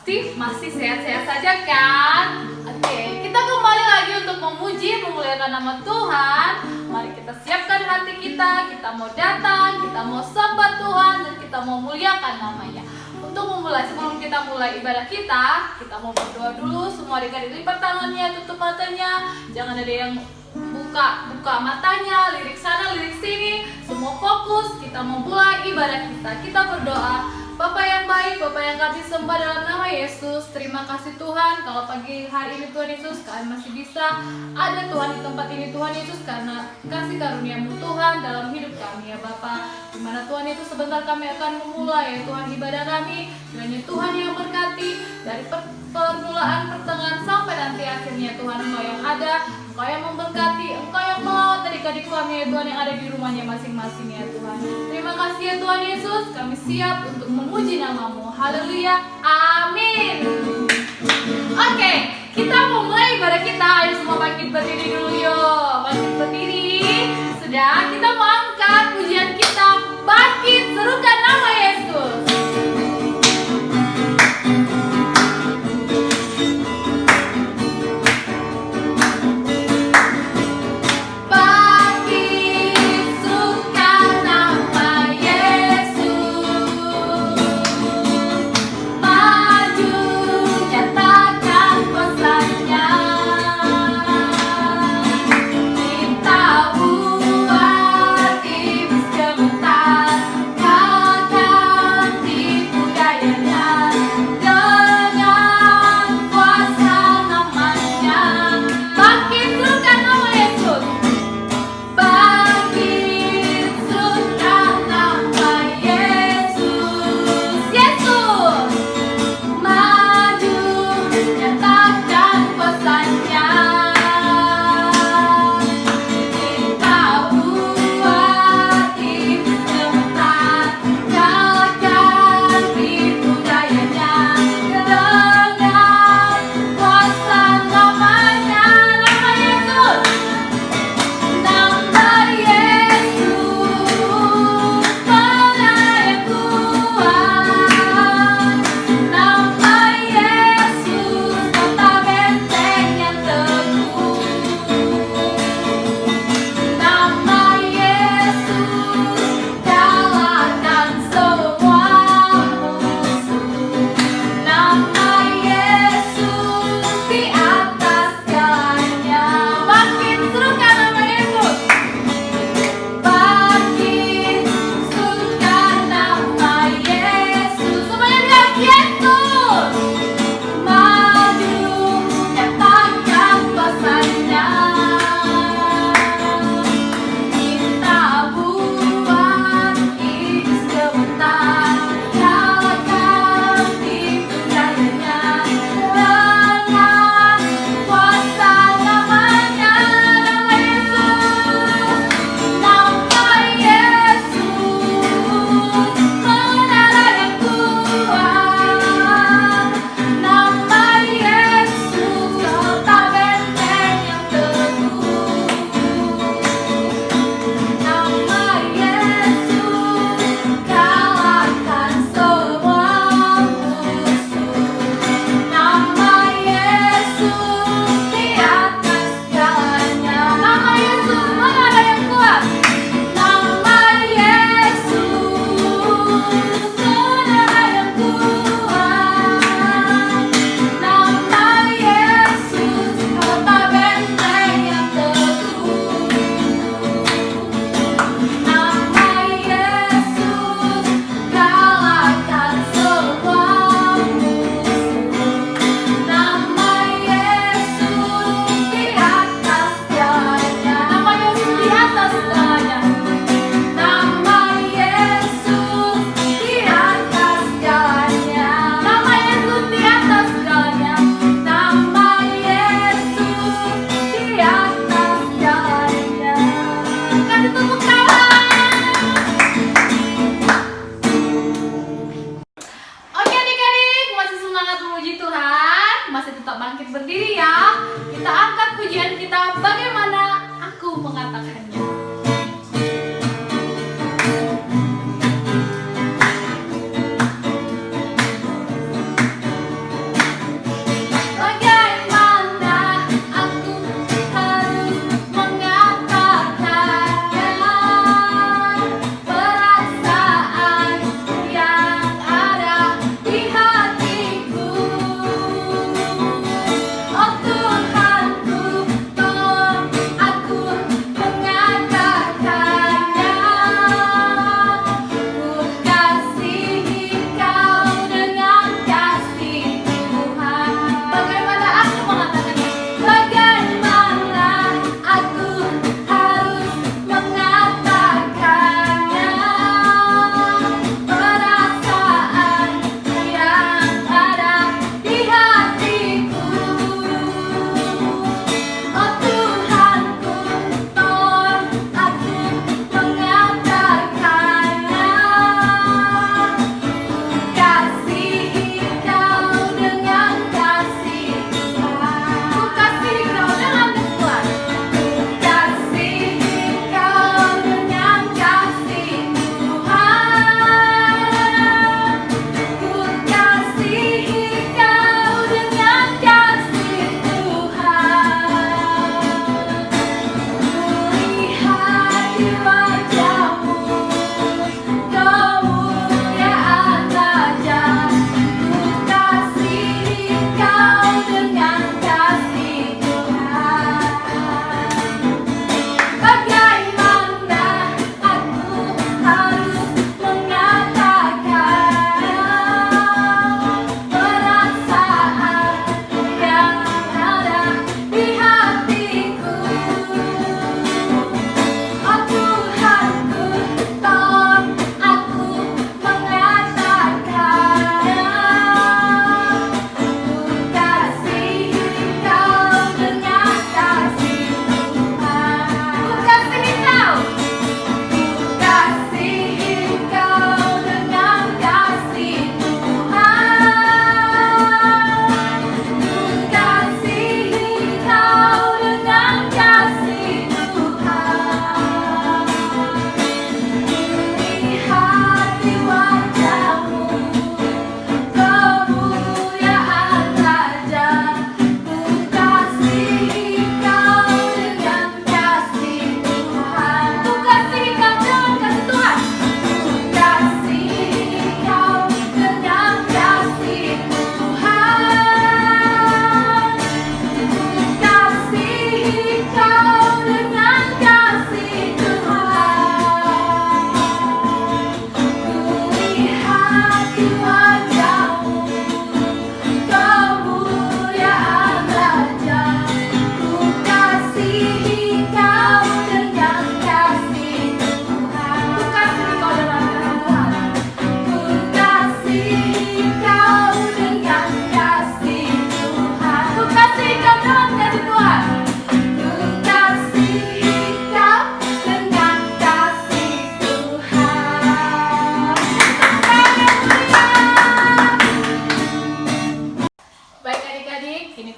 pasti masih sehat-sehat saja kan? Oke, kita kembali lagi untuk memuji, memuliakan nama Tuhan. Mari kita siapkan hati kita mau datang, kita mau sembah Tuhan, dan kita mau muliakan namanya. Untuk memulai, sebelum kita mulai ibadah kita mau berdoa dulu. Semua adik-adik lipat tangannya, tutup matanya. Jangan ada yang buka matanya, lirik sana, lirik sini. Semua fokus, kita mau mulai ibadah kita. Kita berdoa. Bapa yang baik, Bapa yang kami sembah dalam nama Yesus. Terima kasih Tuhan, kalau pagi hari ini Tuhan Yesus, kami masih bisa ada Tuhan di tempat ini Tuhan Yesus, karena kasih karunia-Mu Tuhan dalam hidup kami ya Bapa. Dimana Tuhan itu sebentar kami akan memulai ya Tuhan ibadah kami. Kiranya Tuhan yang berkati dari permulaan, pertengahan sampai nanti akhirnya Tuhan, Engkau yang ada, Engkau yang memberkati, Engkau yang melawat dari adik kami ya Tuhan yang ada di rumahnya masing-masing ya Tuhan. Terima kasih ya Tuhan Yesus, kami siap untuk memuji nama-Mu. Haleluya, amin. Oke, kita mau mulai ibadah kita. Ayo semua bangkit berdiri dulu yuk. Bangkit berdiri. Sudah, kita mau angkat pujian kita. Bangkit, serukan nama Yesus.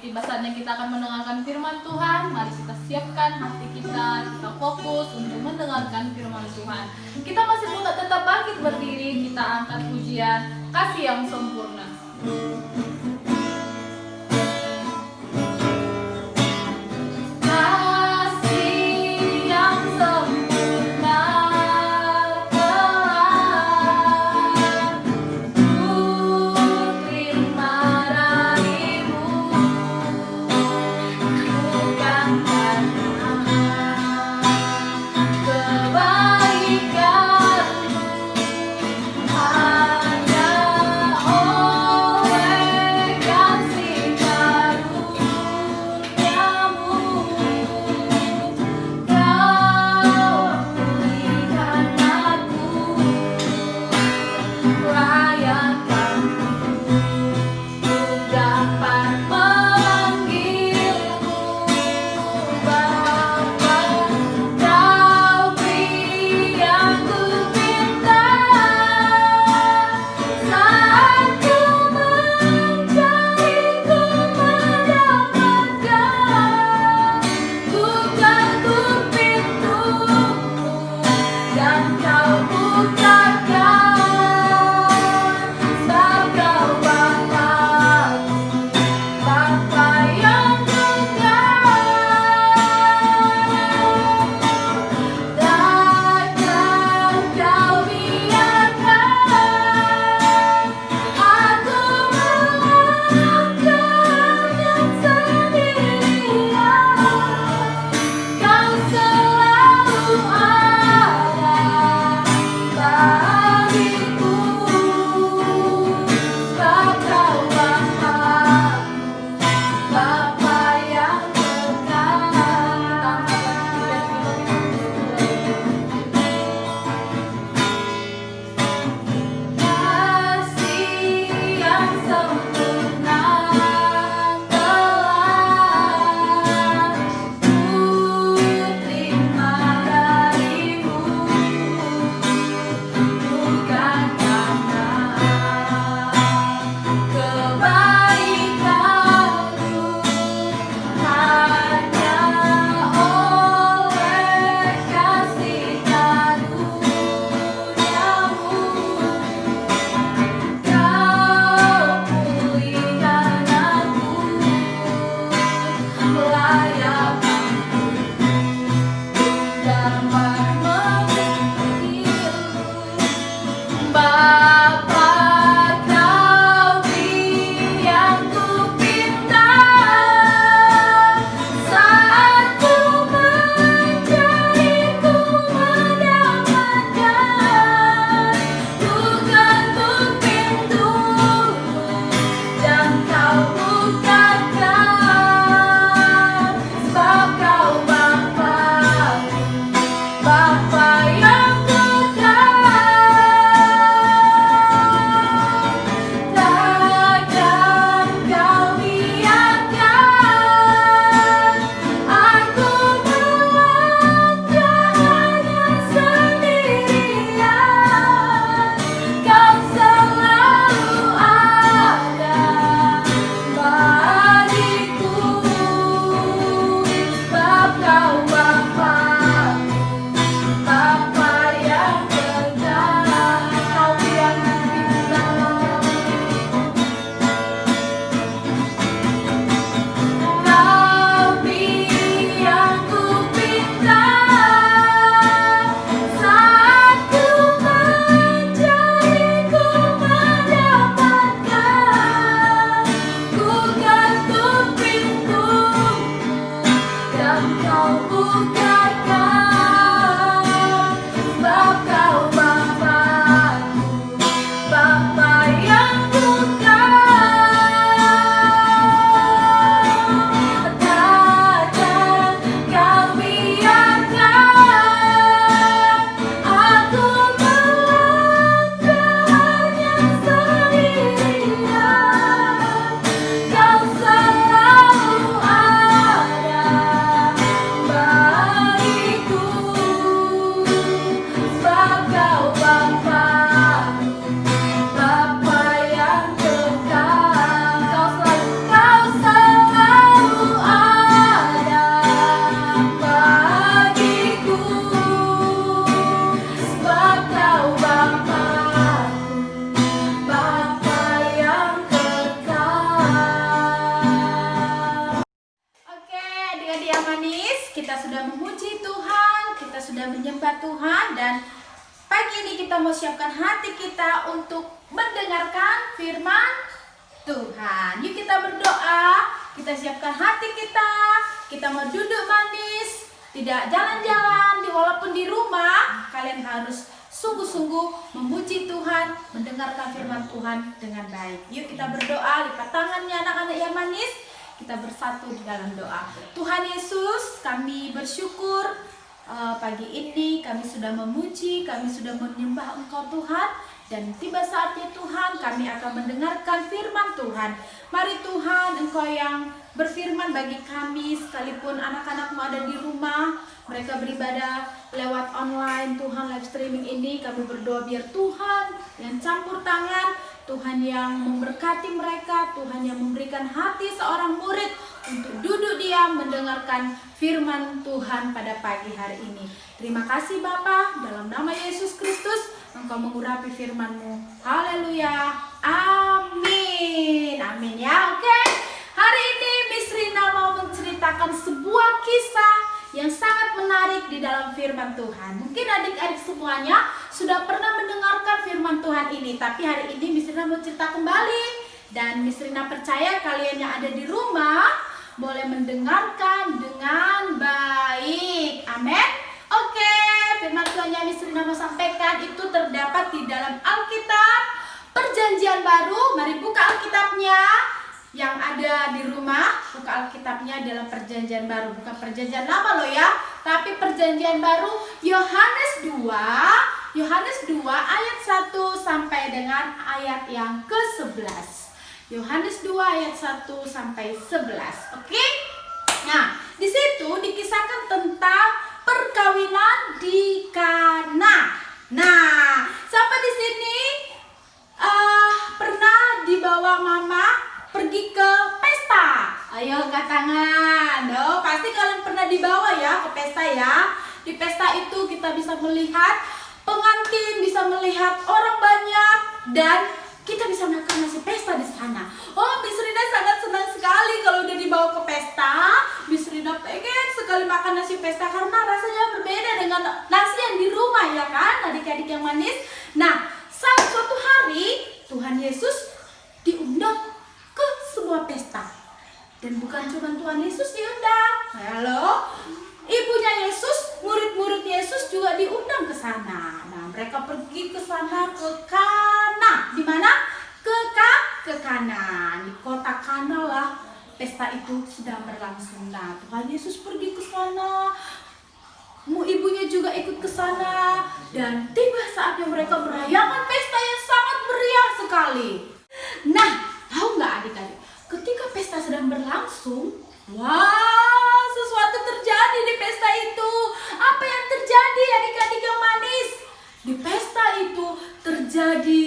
tiba saatnya kita akan mendengarkan firman Tuhan. Mari kita siapkan hati kita fokus untuk mendengarkan firman Tuhan. Kita masih buka tetap bangkit berdiri, kita angkat pujian kasih yang sempurna. Oh kita mau siapkan hati kita untuk mendengarkan firman Tuhan. Yuk kita berdoa, kita siapkan hati kita mau duduk manis, tidak jalan-jalan, walaupun di rumah, kalian harus sungguh-sungguh memuji Tuhan, mendengarkan firman Tuhan dengan baik. Yuk kita berdoa, lipat tangannya anak-anak yang manis, kita bersatu di dalam doa. Tuhan Yesus, kami bersyukur pagi ini kami sudah memuji, kami sudah menyembah Engkau Tuhan, dan tiba saatnya Tuhan kami akan mendengarkan firman Tuhan. Mari Tuhan, Engkau yang berfirman bagi kami, sekalipun anak-anakmu ada di rumah, mereka beribadah lewat online, Tuhan live streaming ini, kami berdoa biar Tuhan yang campur tangan, Tuhan yang memberkati mereka, Tuhan yang memberikan hati seorang murid untuk duduk diam mendengarkan firman Tuhan pada pagi hari ini. Terima kasih Bapa, dalam nama Yesus Kristus, Engkau mengurapi firman-Mu. Haleluya, amin. Amin ya, oke. Hari ini Miss Rina mau menceritakan sebuah kisah yang sangat menarik di dalam firman Tuhan. Mungkin adik-adik semuanya sudah pernah mendengarkan firman Tuhan ini, tapi hari ini Miss Rina mau cerita kembali. Dan Miss Rina percaya kalian yang ada di rumah boleh mendengarkan dengan baik. Amin. Oke, firman Tuhan yang Miss Rina mau sampaikan itu terdapat di dalam Alkitab Perjanjian Baru. Mari buka Alkitabnya. Yang ada di rumah, buka Alkitabnya dalam Perjanjian Baru, bukan Perjanjian Lama loh ya, tapi Perjanjian Baru Yohanes 2 ayat 1 sampai dengan ayat yang ke-11. Yohanes 2 ayat 1 sampai 11. Oke? Nah, di situ dikisahkan tentang perkawinan di Kana. Nah, siapa di sini pernah dibawa mama pergi ke pesta? Ayo angkat tangan. Oh, pasti kalian pernah dibawa ya ke pesta ya. Di pesta itu kita bisa melihat pengantin, bisa melihat orang banyak, dan kita bisa makan nasi pesta di sana. Oh, Miss Rina sangat senang sekali kalau udah dibawa ke pesta. Miss Rina pengen sekali makan nasi pesta karena rasanya berbeda dengan nasi yang di rumah ya kan, adik-adik yang manis. Nah, saat suatu hari Tuhan Yesus diundang ke sebuah pesta, dan bukan cuma Tuhan Yesus diundang. Halo, ibunya Yesus, murid-murid Yesus juga diundang ke sana. Nah, mereka pergi ke sana, ke Kana. Di mana? Ke Kana. Di kota Kana lah pesta itu sedang berlangsung. Nah, Tuhan Yesus pergi ke sana. Ibunya juga ikut ke sana, dan tiba saatnya mereka merayakan pesta yang sangat meriah sekali. Nah, tahu nggak adik-adik, ketika pesta sedang berlangsung, wah, sesuatu terjadi di pesta itu. Apa yang terjadi adik-adik yang manis? Di pesta itu terjadi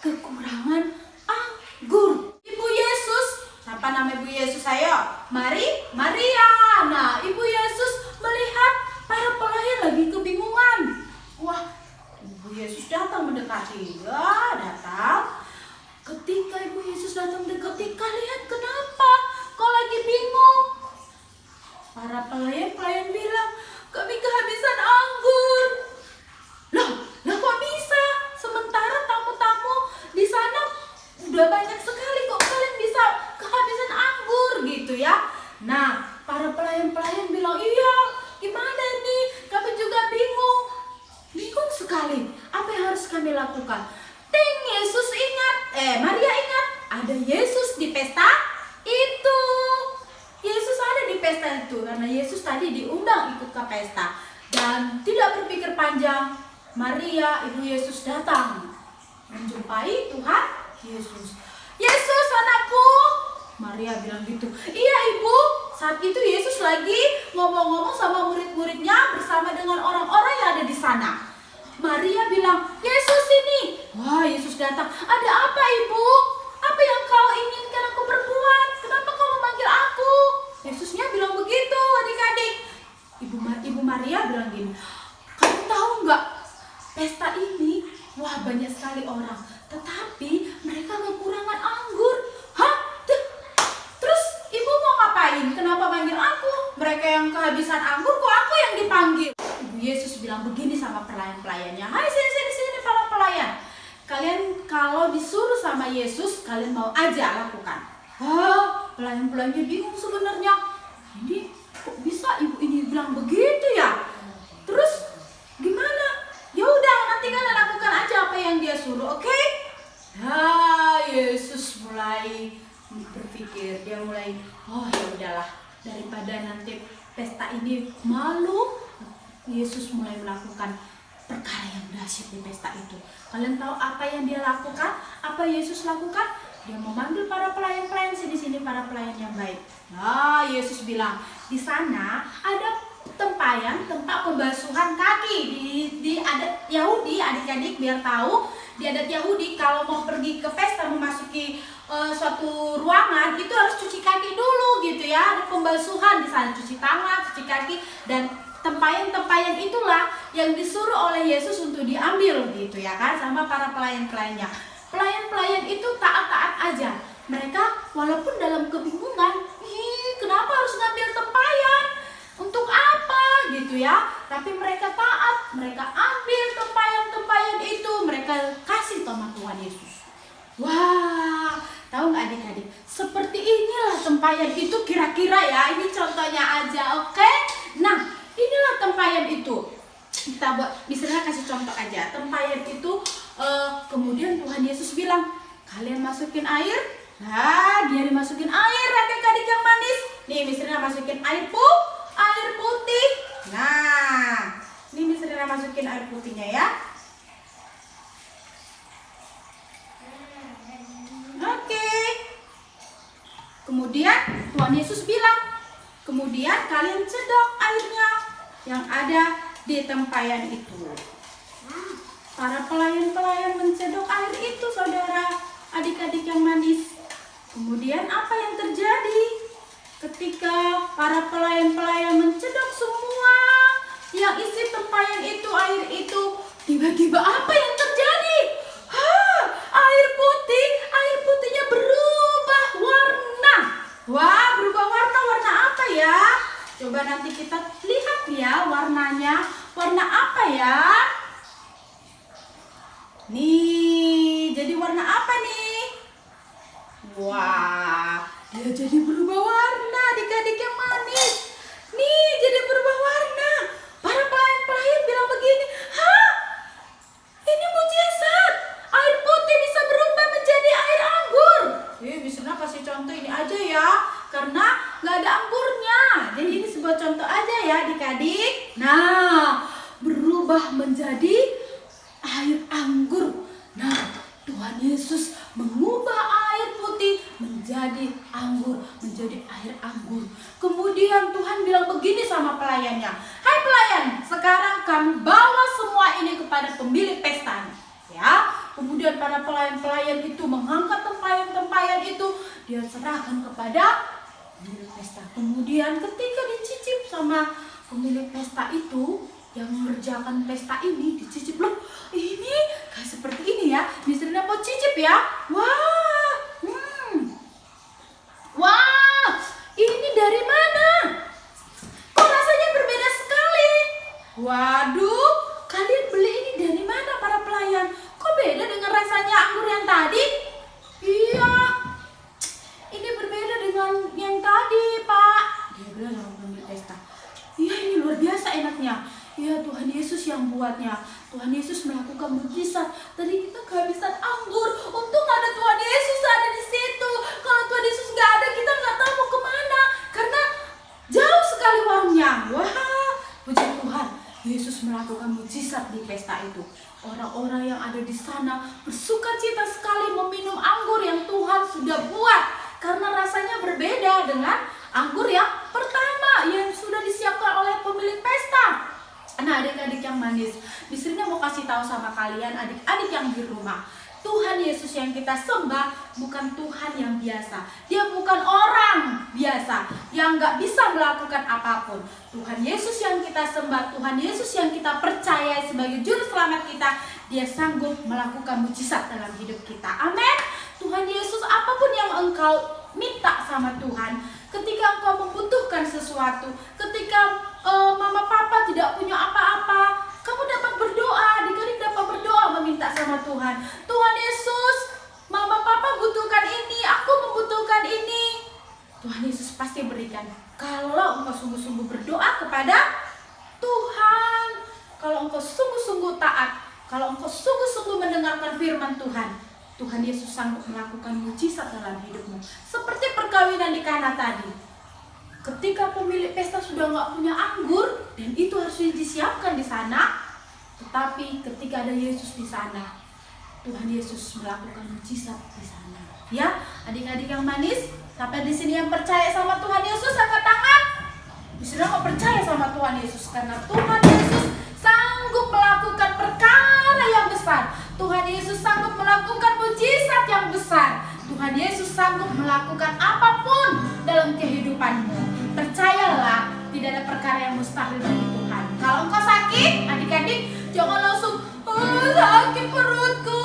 kekurangan anggur. Ibu Yesus, siapa nama Ibu Yesus? Ayo, Maria. Nah, Ibu Yesus melihat para pelayan lagi kebingungan. Wah, Ibu Yesus datang mendekati. Ya, datang. Ketika Ibu Yesus datang mendekati, kalian kenapa? Kok lagi bingung? Para pelayan bilang, kami kehabisan anggur. Loh kok bisa? Sementara tamu-tamu di sana udah banyak sekali, kok kalian bisa kehabisan anggur gitu ya? Nah, para pelayan bilang, iya, gimana nih? Kami juga bingung sekali. Apa yang harus kami lakukan? Yesus ingat, Maria ingat, ada Yesus di pesta itu. Yesus ada di pesta itu karena Yesus tadi diundang ikut ke pesta. Dan tidak berpikir panjang, Maria, ibu Yesus datang menjumpai Tuhan Yesus. Yesus, anakku. Maria bilang gitu. Iya ibu. Saat itu Yesus lagi ngomong-ngomong sama murid-muridnya bersama dengan orang-orang yang ada di sana. Maria bilang, Yesus ini. Wah, Yesus datang. Ada apa ibu? Apa yang kau inginkan aku perbuat? Kenapa kau memanggil aku? Yesusnya bilang begitu adik-adik. Ibu Maria bilang gini, kamu tahu nggak, pesta ini wah banyak sekali orang, tetapi mereka kekurangan anggur. Hah? Terus ibu mau ngapain? Kenapa panggil aku? Mereka yang kehabisan anggur, kok aku yang dipanggil? Ibu Yesus bilang begini sama pelayan-pelayannya. kalian mau aja lakukan. Pelayan-pelayannya bingung sebenarnya. Ini kok bisa ibu ini bilang begitu ya? Terus gimana? Ya udah, nanti kalian lakukan aja apa yang dia suruh, oke? Yesus mulai berpikir, dia mulai, ya udahlah, daripada nanti pesta ini malu, Yesus mulai melakukan perkara yang dahsyat di pesta itu. Kalian tahu apa yang dia lakukan? Apa Yesus lakukan? Dia memanggil para pelayan-pelayan, sini para pelayan yang baik. Yesus bilang, di sana ada tempat pembasuhan kaki di adat Yahudi. Adik-adik biar tahu, di adat Yahudi kalau mau pergi ke pesta, memasuki suatu ruangan itu harus cuci kaki dulu gitu ya. Ada pembasuhan di sana, cuci tangan, cuci kaki, dan tempayan-tempayan itulah yang disuruh oleh Yesus untuk diambil gitu ya kan, sama para pelayan-pelayannya. Pelayan-pelayan itu taat-taat aja. Mereka walaupun dalam kebingungan, kenapa harus ngambil tempayan? Untuk apa gitu ya? Tapi mereka taat, mereka ambil tempayan-tempayan itu, mereka kasih sama Tuhan Yesus. Wah, tahu nggak adik-adik? Seperti inilah tempayan itu kira-kira ya. Ini contohnya aja, oke? Nah, inilah tempayan itu. Kita buat, misalnya kasih contoh aja. Tempayan itu, kemudian Tuhan Yesus bilang, kalian masukin air. Nah, dia dimasukin air, adik-adik yang manis. Nih, misalnya masukin air putih. Nah, ini misalnya masukin air putihnya ya. Oke. Kemudian Tuhan Yesus bilang, kemudian kalian cedok airnya yang ada di tempayan itu. Para pelayan-pelayan mencedok air itu, saudara, adik-adik yang manis. Kemudian apa yang terjadi? Ketika para pelayan-pelayan mencedok semua yang isi tempayan itu, air itu, tiba-tiba apa yang terjadi? Air putihnya berubah warna. Wah, berubah warna apa ya? Coba nanti kita lihat ya warnanya. Warna apa ya? Nih, jadi warna apa nih? Wah, dia jadi berubah warna, adik-adik yang manis. Nih, jadi berubah warna. Para pelayan-pelayan bilang begini, ini mujizat. Air putih bisa berubah menjadi air anggur. Misalnya kasih contoh ini aja ya, karena nggak ada anggurnya. Jadi ini sebuah contoh aja ya adik-adik. Nah, berubah menjadi air anggur. Nah, Tuhan Yesus mengubah air putih menjadi anggur, menjadi air anggur. Kemudian Tuhan bilang begini sama pelayannya, hai pelayan, sekarang kamu bawa semua ini kepada pemilik pesta. Ya, kemudian para pelayan-pelayan itu mengangkat tempayan-tempayan itu, dia serahkan kepada pemilik pesta. Kemudian ketika dicicip sama pemilik pesta itu, yang mengerjakan pesta ini, dicicip, loh ini kayak seperti ini ya, misalnya mau cicip ya. Wah, ini dari mana? Kok rasanya berbeda sekali? Waduh, kalian beli ini dari mana para pelayan? Kok beda dengan rasanya anggur yang tadi? Iya, ini berbeda dengan yang tadi, Pak. Dia bilang sama pemilik pesta. Iya, ini luar biasa enaknya. Ya, Tuhan Yesus yang buatnya. Tuhan Yesus melakukan mujizat. Tadi kita kehabisan anggur. Untung ada Tuhan Yesus ada di situ. Kalau Tuhan Yesus nggak ada, kita nggak tahu mau kemana. Karena jauh sekali warungnya. Wah, puji Tuhan. Yesus melakukan mujizat di pesta itu. Orang-orang yang ada di sana bersukacita sekali meminum anggur yang Tuhan sudah buat. Karena rasanya berbeda dengan anggur yang pertama yang sudah disiapkan oleh pemilik pesta. Nah, adik-adik yang manis, misalnya mau kasih tahu sama kalian, adik-adik yang di rumah, Tuhan Yesus yang kita sembah bukan Tuhan yang biasa. Dia bukan orang biasa yang nggak bisa melakukan apapun. Tuhan Yesus yang kita sembah, Tuhan Yesus yang kita percaya sebagai juru selamat kita, dia sanggup melakukan mujizat dalam hidup kita. Amin. Tuhan Yesus, apapun yang engkau minta sama Tuhan, ketika engkau membutuhkan sesuatu, ketika mama papa tidak punya apa-apa, kamu dapat berdoa, adik-adik dapat berdoa meminta sama Tuhan. Tuhan Yesus, mama papa butuhkan pasti berikan. Kalau engkau sungguh-sungguh berdoa kepada Tuhan, kalau engkau sungguh-sungguh taat, kalau engkau sungguh-sungguh mendengarkan firman Tuhan, Tuhan Yesus sanggup melakukan mujizat dalam hidupmu. Seperti perkawinan di Kana tadi. Ketika pemilik pesta sudah nggak punya anggur, dan itu harus disiapkan di sana, tetapi ketika ada Yesus di sana, Tuhan Yesus melakukan mujizat di sana. Ya, adik-adik yang manis, sampai di sini yang percaya sama Tuhan Yesus angkat tangan. Sudah nggak percaya sama Tuhan Yesus, karena Tuhan Yesus sanggup melakukan perkara yang besar. Tuhan Yesus sanggup melakukan mujizat yang besar. Tuhan Yesus sanggup melakukan apapun dalam kehidupanmu. Percayalah, tidak ada perkara yang mustahil bagi Tuhan. Kalau engkau sakit, adik-adik, jangan langsung, sakit perutku.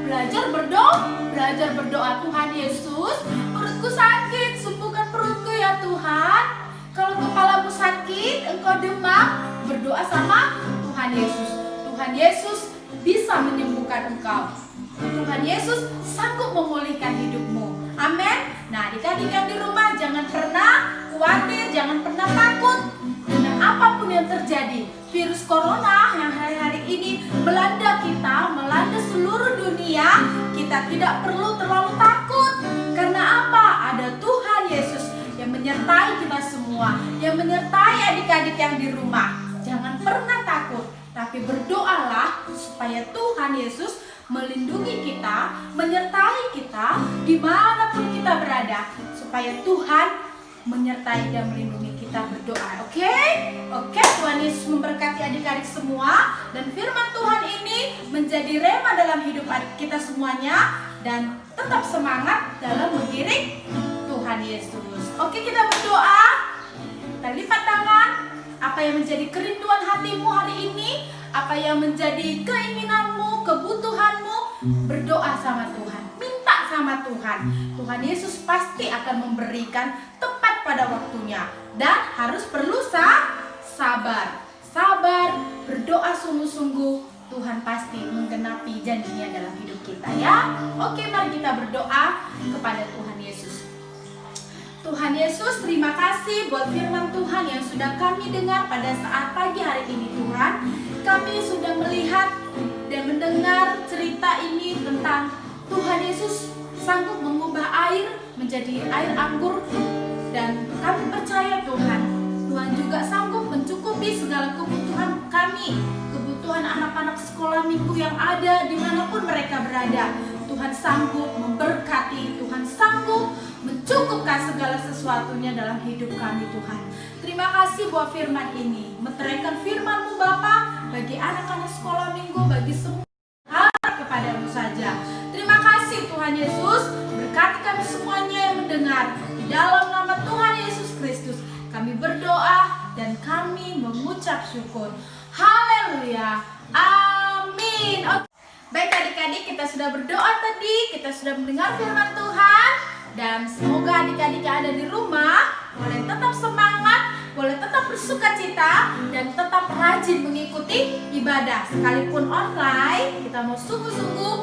Belajar berdoa, Tuhan Yesus, perutku sakit, sembuhkan perutku ya Tuhan. Kalau kepalamu sakit, engkau demam, berdoa sama Tuhan Yesus. Tuhan Yesus bisa menyembuhkan engkau. Tuhan Yesus sanggup memulihkan hidupmu. Amin. Nah, adik-adik yang di rumah, jangan pernah khawatir, jangan pernah takut dengan apapun yang terjadi. Virus corona yang hari-hari ini melanda kita, melanda seluruh dunia, kita tidak perlu terlalu takut. Karena apa? Ada Tuhan Yesus yang menyertai kita semua, yang menyertai adik-adik yang di rumah. Jangan pernah takut, tapi berdoalah supaya Tuhan Yesus melindungi kita, menyertai kita dimanapun kita berada, supaya Tuhan menyertai dan melindungi kita. Berdoa, oke? Oke, Tuhan Yesus memberkati adik-adik semua, dan firman Tuhan ini menjadi rema dalam hidup kita semuanya, dan tetap semangat dalam mengiring Tuhan Yesus. Oke, kita berdoa. Kita lipat tangan. Apa yang menjadi kerinduan hatimu hari ini, apa yang menjadi keinginanmu, kebutuhanmu, berdoa sama Tuhan, minta sama Tuhan. Tuhan Yesus pasti akan memberikan tepat pada waktunya, dan harus perlu sabar, berdoa sungguh-sungguh. Tuhan pasti menggenapi janjinya dalam hidup kita ya. Oke, mari kita berdoa kepada Tuhan Yesus. Tuhan Yesus, terima kasih buat firman Tuhan yang sudah kami dengar pada saat pagi hari ini Tuhan. Kami sudah melihat dan mendengar cerita ini tentang Tuhan Yesus sanggup mengubah air menjadi air anggur. Dan kami percaya Tuhan, Tuhan juga sanggup mencukupi segala kebutuhan kami, kebutuhan anak-anak sekolah minggu yang ada dimanapun mereka berada. Tuhan sanggup memberkati, Tuhan sanggup mencukupkan segala sesuatunya dalam hidup kami Tuhan. Terima kasih buat firman ini, meteraikan firman-Mu Bapa bagi anak-anak sekolah minggu, bagi semua harap kepadamu saja. Terima kasih Tuhan Yesus, berkati kami semuanya yang mendengar. Di dalam nama Tuhan Yesus Kristus kami berdoa dan kami mengucap syukur. Haleluya, amin. Baik adik-adik, kita sudah berdoa tadi, kita sudah mendengar firman Tuhan, dan semoga adik-adik yang ada di rumah boleh tetap semangat, boleh tetap bersukacita, dan tetap rajin mengikuti ibadah. Sekalipun online, kita mau sungguh-sungguh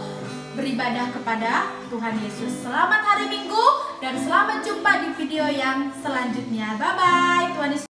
beribadah kepada Tuhan Yesus. Selamat hari Minggu, dan selamat jumpa di video yang selanjutnya. Bye-bye, Tuhan Yesus.